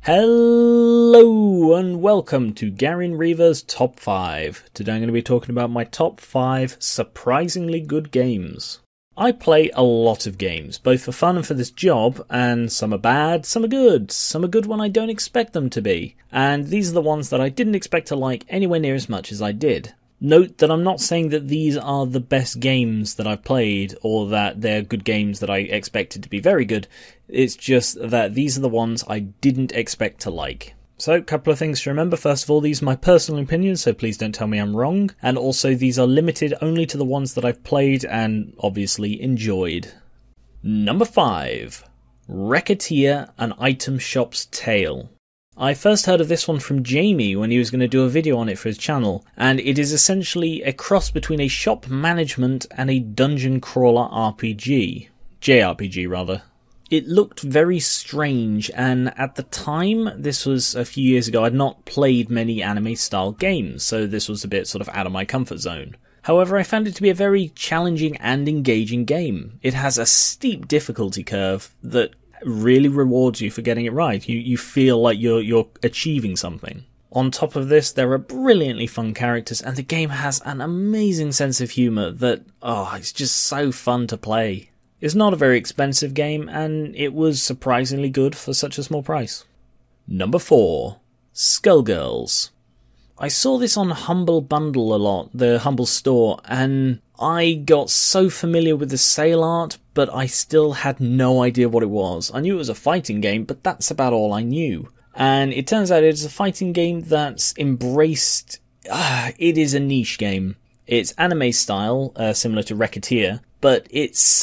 Hello and welcome to Gar1onriva's Top 5. Today I'm going to be talking about my top 5 surprisingly good games. I play a lot of games, both for fun and for this job, and some are bad, some are good when I don't expect them to be, and these are the ones that I didn't expect to like anywhere near as much as I did. Note that I'm not saying that these are the best games that I've played, or that they're good games that I expected to be very good. It's just that these are the ones I didn't expect to like. So, a couple of things to remember. First of all, these are my personal opinions, so please don't tell me I'm wrong. And also, these are limited only to the ones that I've played and obviously enjoyed. Number 5. Racketeer, an Item Shop's Tale. I first heard of this one from Jamie when he was going to do a video on it for his channel, and it is essentially a cross between a shop management and a dungeon crawler RPG. JRPG rather. It looked very strange, and at the time, this was a few years ago, I'd not played many anime style games, so this was a bit sort of out of my comfort zone. However, I found it to be a very challenging and engaging game. It has a steep difficulty curve that really rewards you for getting it right. You feel like you're achieving something. On top of this, there are brilliantly fun characters, and the game has an amazing sense of humour that, it's just so fun to play. It's not a very expensive game, and it was surprisingly good for such a small price. Number 4. Skullgirls. I saw this on Humble Bundle a lot, the Humble store, and I got so familiar with the sale art, but I still had no idea what it was. I knew it was a fighting game, but that's about all I knew. And it turns out it's a fighting game that's embraced... it is a niche game. It's anime style, similar to Racketeer, but it's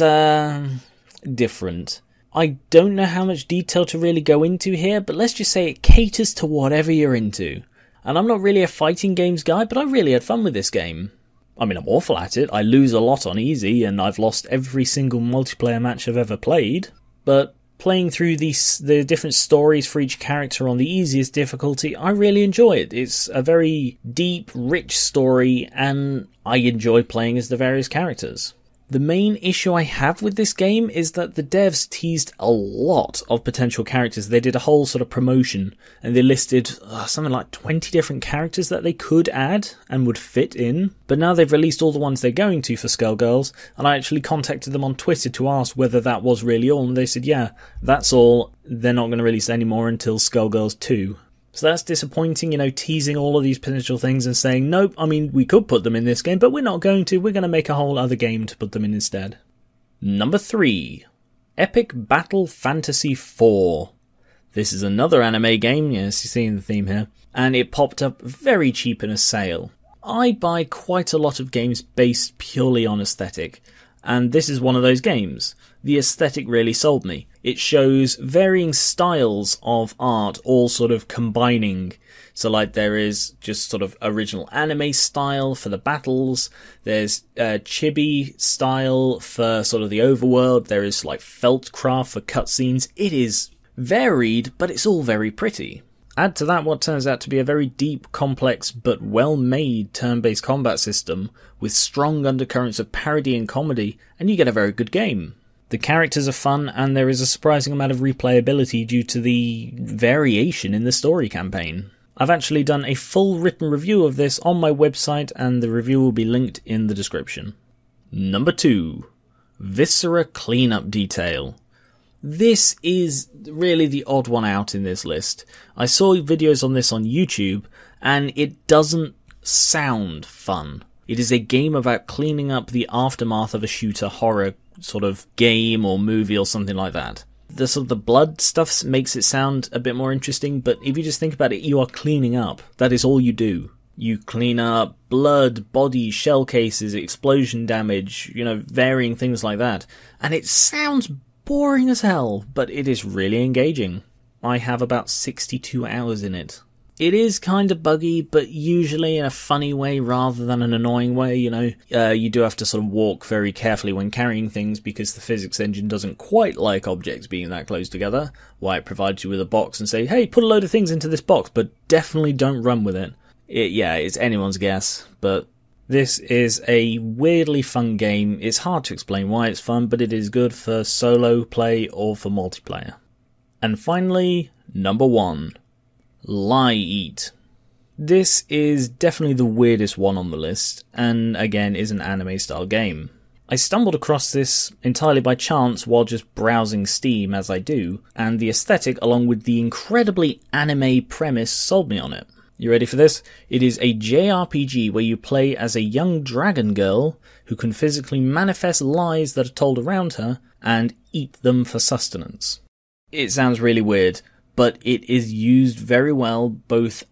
different. I don't know how much detail to really go into here, but let's just say it caters to whatever you're into. And I'm not really a fighting games guy, but I really had fun with this game. I mean, I'm awful at it. I lose a lot on easy, and I've lost every single multiplayer match I've ever played. But playing through the different stories for each character on the easiest difficulty, I really enjoy it. It's a very deep, rich story, and I enjoy playing as the various characters. The main issue I have with this game is that the devs teased a lot of potential characters. They did a whole sort of promotion, and they listed something like 20 different characters that they could add and would fit in. But now they've released all the ones they're going to for Skullgirls, and I actually contacted them on Twitter to ask whether that was really all, and they said, yeah, that's all. They're not going to release any more until Skullgirls 2. So that's disappointing, teasing all of these potential things and saying, nope, I mean, we could put them in this game, but we're not going to. We're going to make a whole other game to put them in instead. Number 3. Epic Battle Fantasy 4. This is another anime game, yes, you're seeing the theme here, and it popped up very cheap in a sale. I buy quite a lot of games based purely on aesthetic, and this is one of those games. The aesthetic really sold me. It shows varying styles of art all sort of combining. So like there is just sort of original anime style for the battles, there's chibi style for sort of the overworld, there is like felt craft for cutscenes. It is varied, but it's all very pretty. Add to that what turns out to be a very deep, complex, but well-made turn-based combat system with strong undercurrents of parody and comedy, and you get a very good game. The characters are fun, and there is a surprising amount of replayability due to the variation in the story campaign. I've actually done a full written review of this on my website, and the review will be linked in the description. Number 2. Viscera Cleanup Detail. This is really the odd one out in this list. I saw videos on this on YouTube, and it doesn't sound fun. It is a game about cleaning up the aftermath of a shooter horror sort of game or movie or something like that. The sort of the blood stuff makes it sound a bit more interesting, but if you just think about it, you are cleaning up. That is all you do. You clean up blood, bodies, shell cases, explosion damage, varying things like that. And it sounds boring as hell, but it is really engaging. I have about 62 hours in it. It is kind of buggy, but usually in a funny way rather than an annoying way, You do have to sort of walk very carefully when carrying things because the physics engine doesn't quite like objects being that close together. Why it provides you with a box and say, hey, put a load of things into this box, but definitely don't run with it. It's anyone's guess, but this is a weirdly fun game. It's hard to explain why it's fun, but it is good for solo play or for multiplayer. And finally, Number 1. Lie Eat. This is definitely the weirdest one on the list, and again is an anime style game. I stumbled across this entirely by chance while just browsing Steam as I do, and the aesthetic along with the incredibly anime premise sold me on it. You ready for this? It is a JRPG where you play as a young dragon girl who can physically manifest lies that are told around her and eat them for sustenance. It sounds really weird, but it is used very well both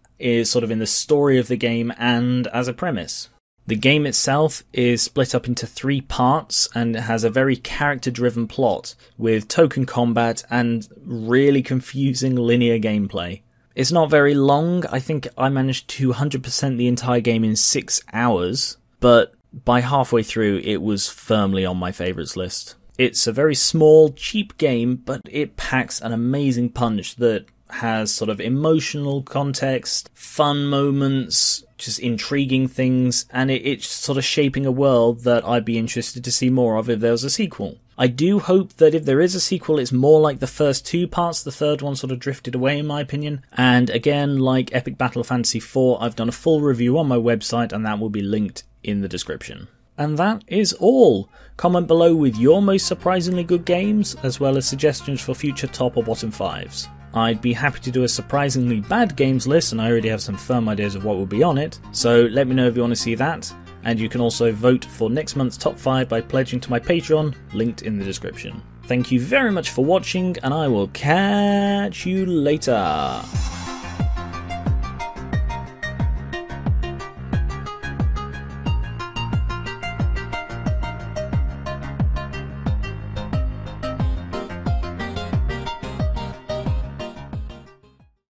sort of in the story of the game and as a premise. The game itself is split up into 3 parts and it has a very character-driven plot with token combat and really confusing linear gameplay. It's not very long. I think I managed to 100% the entire game in 6 hours, but by halfway through it was firmly on my favourites list. It's a very small, cheap game, but it packs an amazing punch that has sort of emotional context, fun moments, just intriguing things, and it's sort of shaping a world that I'd be interested to see more of if there was a sequel. I do hope that if there is a sequel, it's more like the first 2 parts. The third one sort of drifted away in my opinion. And again, like Epic Battle Fantasy IV, I've done a full review on my website and that will be linked in the description. And that is all. Comment below with your most surprisingly good games, as well as suggestions for future top or bottom 5s. I'd be happy to do a surprisingly bad games list, and I already have some firm ideas of what will be on it, so let me know if you want to see that. And you can also vote for next month's top 5 by pledging to my Patreon, linked in the description. Thank you very much for watching, and I will catch you later.